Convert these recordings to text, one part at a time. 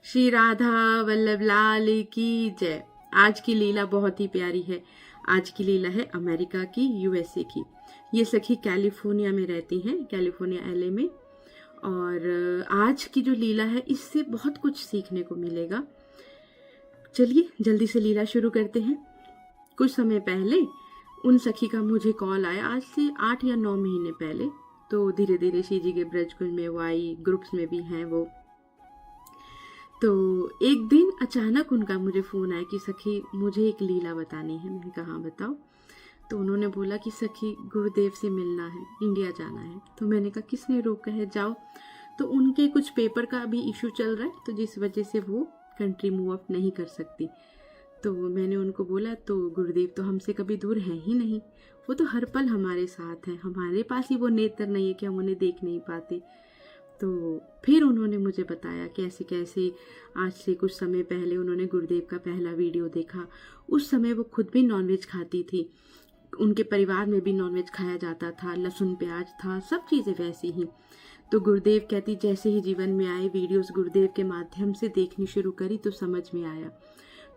श्री राधा वल्लभ लाल की जय। आज की लीला बहुत ही प्यारी है। आज की लीला है अमेरिका की, यूएसए की। ये सखी कैलिफोर्निया में रहती हैं, कैलिफोर्निया एलए में। और आज की जो लीला है इससे बहुत कुछ सीखने को मिलेगा। चलिए जल्दी से लीला शुरू करते हैं। कुछ समय पहले उन सखी का मुझे कॉल आया, आज से 8 या 9 महीने पहले। तो धीरे धीरे श्री जी के ब्रजकुंज में वो आई, ग्रुप्स में भी हैं वो। तो एक दिन अचानक उनका मुझे फ़ोन आया कि सखी मुझे एक लीला बतानी है। मैंने कहा हाँ बताओ। तो उन्होंने बोला कि सखी गुरुदेव से मिलना है, इंडिया जाना है। तो मैंने कहा किसने रोका है, जाओ। तो उनके कुछ पेपर का अभी इशू चल रहा है, तो जिस वजह से वो कंट्री मूव अप नहीं कर सकती। तो मैंने उनको बोला तो गुरुदेव तो हमसे कभी दूर हैं ही नहीं, वो तो हर पल हमारे साथ हैं। हमारे पास ही वो नेत्र नहीं है कि हम उन्हें देख नहीं पाते। तो फिर उन्होंने मुझे बताया कैसे कैसे आज से कुछ समय पहले उन्होंने गुरुदेव का पहला वीडियो देखा। उस समय वो खुद भी नॉनवेज खाती थी, उनके परिवार में भी नॉनवेज खाया जाता था, लहसुन प्याज था, सब चीज़ें वैसी ही। तो गुरुदेव कहती जैसे ही जीवन में आए, वीडियोस गुरुदेव के माध्यम से देखनी शुरू करी तो समझ में आया।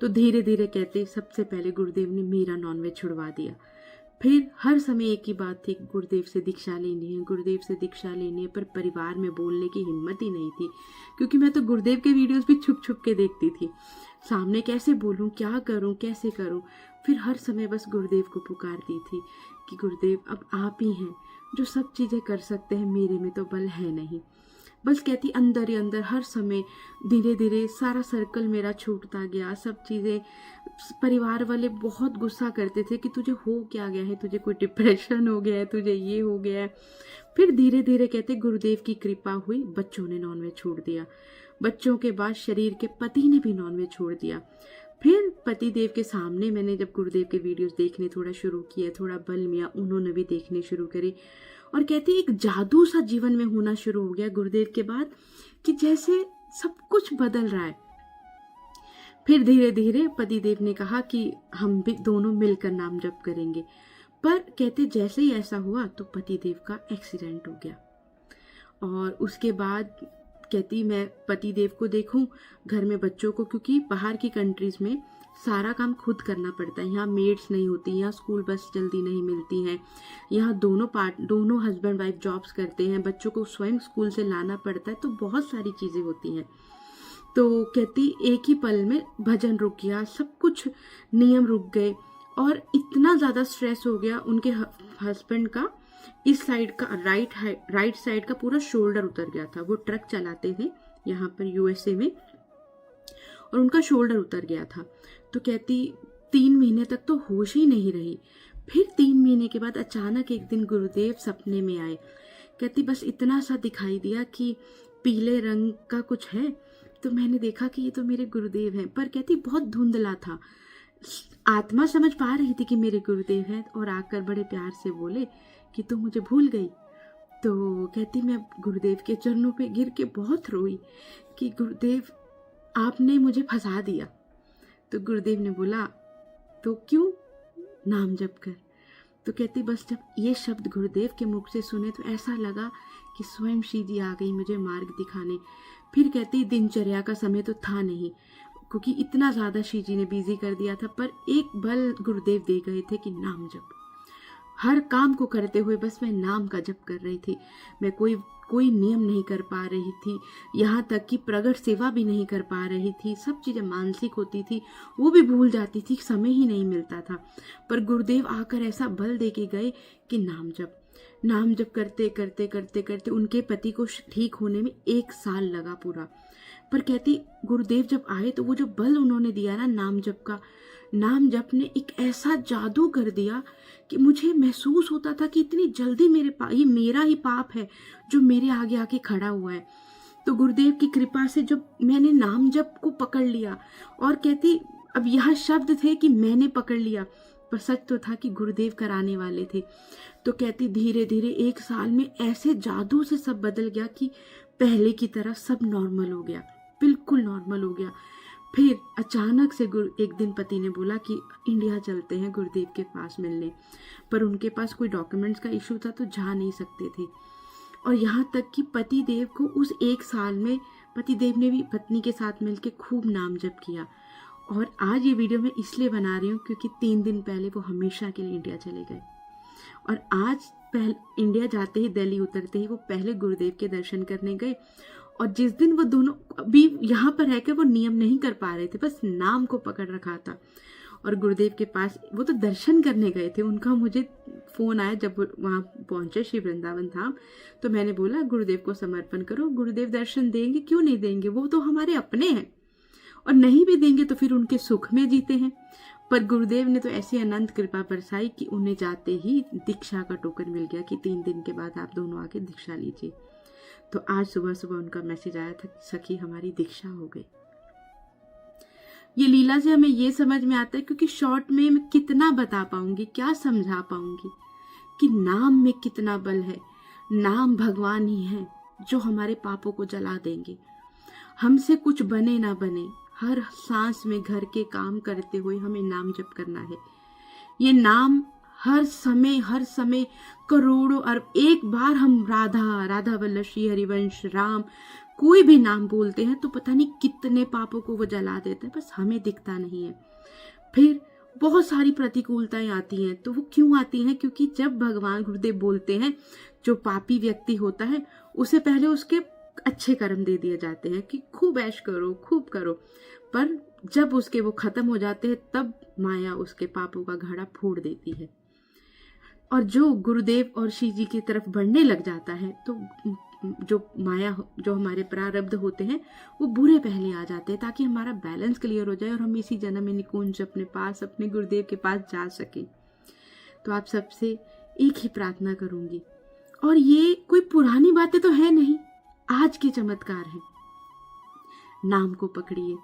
तो धीरे धीरे कहते सबसे पहले गुरुदेव ने मेरा नॉनवेज छुड़वा दिया। फिर हर समय एक ही बात थी, गुरुदेव से दीक्षा लेनी है, गुरुदेव से दीक्षा लेनी है। पर परिवार में बोलने की हिम्मत ही नहीं थी, क्योंकि मैं तो गुरुदेव के वीडियोस भी छुप छुप के देखती थी। सामने कैसे बोलूं, क्या करूं, कैसे करूं। फिर हर समय बस गुरुदेव को पुकारती थी कि गुरुदेव अब आप ही हैं जो सब चीज़ें कर सकते हैं, मेरे में तो बल है नहीं। बस कहती अंदर ही अंदर हर समय धीरे धीरे सारा सर्कल मेरा छूटता गया। सब चीज़ें, परिवार वाले बहुत गुस्सा करते थे कि तुझे हो क्या गया है, तुझे कोई डिप्रेशन हो गया है, तुझे ये हो गया है। फिर धीरे धीरे कहते गुरुदेव की कृपा हुई, बच्चों ने नॉनवेज छोड़ दिया। बच्चों के बाद शरीर के पति ने भी नॉनवेज छोड़ दिया। फिर पति देव के सामने मैंने जब गुरुदेव के वीडियोस देखने थोड़ा शुरू किया, थोड़ा बल मिला, उन्होंने भी देखने शुरू करे। और कहती एक जादू सा जीवन में होना शुरू हो गया गुरुदेव के बाद, कि जैसे सब कुछ बदल रहा है। फिर धीरे धीरे पति देव ने कहा कि हम भी दोनों मिलकर नाम जप करेंगे। पर कहते जैसे ही ऐसा हुआ तो पति देव का एक्सीडेंट हो गया। और उसके बाद कहती मैं पति देव को देखूं, घर में बच्चों को, क्योंकि बाहर की कंट्रीज में सारा काम खुद करना पड़ता है। यहाँ मेड्स नहीं होती, यहाँ स्कूल बस जल्दी नहीं मिलती हैं, यहाँ दोनों हस्बैंड वाइफ जॉब्स करते हैं, बच्चों को स्वयं स्कूल से लाना पड़ता है, तो बहुत सारी चीज़ें होती हैं। तो कहती एक ही पल में भजन रुक गया, सब कुछ नियम रुक गए। और इतना ज़्यादा स्ट्रेस हो गया उनके हस्बैंड का, इस साइड का राइट साइड का पूरा शोल्डर उतर गया था। वो ट्रक चलाते थे यहाँ पर यूएसए में, और उनका शोल्डर उतर गया था। तो कहती 3 महीने तक तो होश ही नहीं रही। फिर 3 महीने के बाद अचानक एक दिन गुरुदेव सपने में आए। कहती बस इतना सा दिखाई दिया कि पीले रंग का कुछ है। तो मैंने देखा कि ये तो मेरे गुरुदेव हैं, पर कहती बहुत धुंधला था। आत्मा समझ पा रही थी कि मेरे गुरुदेव हैं, और आकर बड़े प्यार से बोले कि तुम मुझे भूल गई। तो कहती मैं गुरुदेव के चरणों पे गिर के बहुत रोई कि गुरुदेव आपने मुझे फंसा दिया। तो गुरुदेव ने बोला तो क्यों, नाम जप कर। तो कहती बस जब ये शब्द गुरुदेव के मुख से सुने तो ऐसा लगा कि स्वयं श्री जी आ गई मुझे मार्ग दिखाने। फिर कहती दिनचर्या का समय तो था नहीं, क्योंकि इतना ज़्यादा श्री जी ने बिजी कर दिया था। पर एक बल गुरुदेव दे गए थे कि नाम जप। हर काम को करते हुए बस मैं नाम का जप कर रही थी। मैं कोई नियम नहीं कर पा रही थी, यहाँ तक कि प्रगट सेवा भी नहीं कर पा रही थी। सब चीज़ें मानसिक होती थी, वो भी भूल जाती थी, समय ही नहीं मिलता था। पर गुरुदेव आकर ऐसा बल दे के गए कि नाम जप करते करते करते करते उनके पति को ठीक होने में 1 साल लगा पूरा। पर कहती गुरुदेव जब आए तो वो जो बल उन्होंने दिया ना नाम जप का, नाम जप ने एक ऐसा जादू कर दिया कि मुझे महसूस होता था कि इतनी जल्दी ये मेरा ही पाप है जो मेरे आगे आके खड़ा हुआ है। तो गुरुदेव की कृपा से जब मैंने नाम जप को पकड़ लिया, और कहती अब यह शब्द थे कि मैंने पकड़ लिया, पर सच तो था कि गुरुदेव कराने वाले थे। तो कहती धीरे धीरे 1 साल में ऐसे जादू से सब बदल गया कि पहले की तरह सब नॉर्मल हो गया, बिल्कुल नॉर्मल हो गया। फिर अचानक से एक दिन पति ने बोला कि इंडिया चलते हैं गुरुदेव के पास मिलने। पर उनके पास कोई डॉक्यूमेंट्स का इशू था तो जा नहीं सकते थे। और यहाँ तक कि पति देव को उस 1 साल में पतिदेव ने भी पत्नी के साथ मिलकर खूब नाम जप किया। और आज ये वीडियो मैं इसलिए बना रही हूँ क्योंकि 3 दिन पहले वो हमेशा के लिए इंडिया चले गए। और आज इंडिया जाते ही, दिल्ली उतरते ही वो पहले गुरुदेव के दर्शन करने गए। और जिस दिन वो दोनों अभी यहाँ पर रहकर वो नियम नहीं कर पा रहे थे, बस नाम को पकड़ रखा था। और गुरुदेव के पास वो तो दर्शन करने गए थे, उनका मुझे फ़ोन आया जब वहाँ पहुँचे श्री वृंदावन धाम। तो मैंने बोला गुरुदेव को समर्पण करो, गुरुदेव दर्शन देंगे, क्यों नहीं देंगे, वो तो हमारे अपने हैं, और नहीं भी देंगे तो फिर उनके सुख में जीते हैं। पर गुरुदेव ने तो ऐसी अनंत कृपा बरसाई कि उन्हें जाते ही दीक्षा का टोकन मिल गया कि 3 दिन के बाद आप दोनों आके दीक्षा लीजिए। तो आज सुबह सुबह उनका मैसेज आया था, सखी हमारी दीक्षा हो गई। ये लीला से हमें ये समझ में आता है, क्योंकि शॉर्ट में मैं कितना बता पाऊंगी, क्या समझा पाऊंगी कि नाम में कितना बल है। नाम भगवान ही है जो हमारे पापों को जला देंगे। हमसे कुछ बने ना बने, हर सांस में घर के काम करते हुए हमें नाम जप करना है। ये नाम हर समय करोड़ों अरब, एक बार हम राधा वल्लभ, श्री हरिवंश, राम, कोई भी नाम बोलते हैं तो पता नहीं कितने पापों को वो जला देते हैं, बस हमें दिखता नहीं है। फिर बहुत सारी प्रतिकूलताएं आती हैं। तो वो क्यों आती हैं? क्योंकि जब भगवान गुरुदेव बोलते हैं जो पापी व्यक्ति होता है उसे पहले उसके अच्छे कर्म दे दिए जाते हैं कि खूब ऐश करो, खूब करो। पर जब उसके वो खत्म हो जाते हैं तब माया उसके पापों का घड़ा फोड़ देती है। और जो गुरुदेव और श्री जी की तरफ बढ़ने लग जाता है तो जो माया, जो हमारे प्रारब्ध होते हैं वो बुरे पहले आ जाते हैं, ताकि हमारा बैलेंस क्लियर हो जाए और हम इसी जन्म में निकुंज अपने पास, अपने गुरुदेव के पास जा सके। तो आप सबसे एक ही प्रार्थना करूंगी, और ये कोई पुरानी बातें तो है नहीं, आज के चमत्कार हैं। नाम को पकड़िए।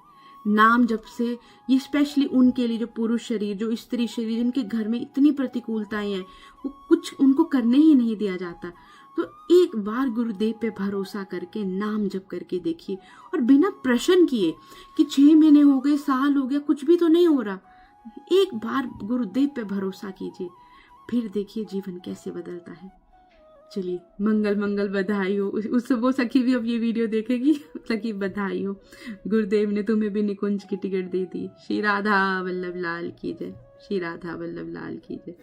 नाम जब से, ये स्पेशली उनके लिए जो पुरुष शरीर, जो स्त्री शरीर, जिनके घर में इतनी प्रतिकूलताएं हैं, वो कुछ उनको करने ही नहीं दिया जाता। तो एक बार गुरुदेव पे भरोसा करके नाम जप करके देखिए, और बिना प्रश्न किए कि 6 महीने हो गए, साल हो गया, कुछ भी तो नहीं हो रहा, एक बार गुरुदेव पे भरोसा कीजिए, फिर देखिए जीवन कैसे बदलता है। चलिए, मंगल मंगल, बधाई हो। उस वो सखी भी अब ये वीडियो देखेगी, सखी बधाई हो, गुरुदेव ने तुम्हें भी निकुंज की टिकट दे दी। श्री राधा वल्लभ लाल की जय, श्री राधा वल्लभ लाल की जय।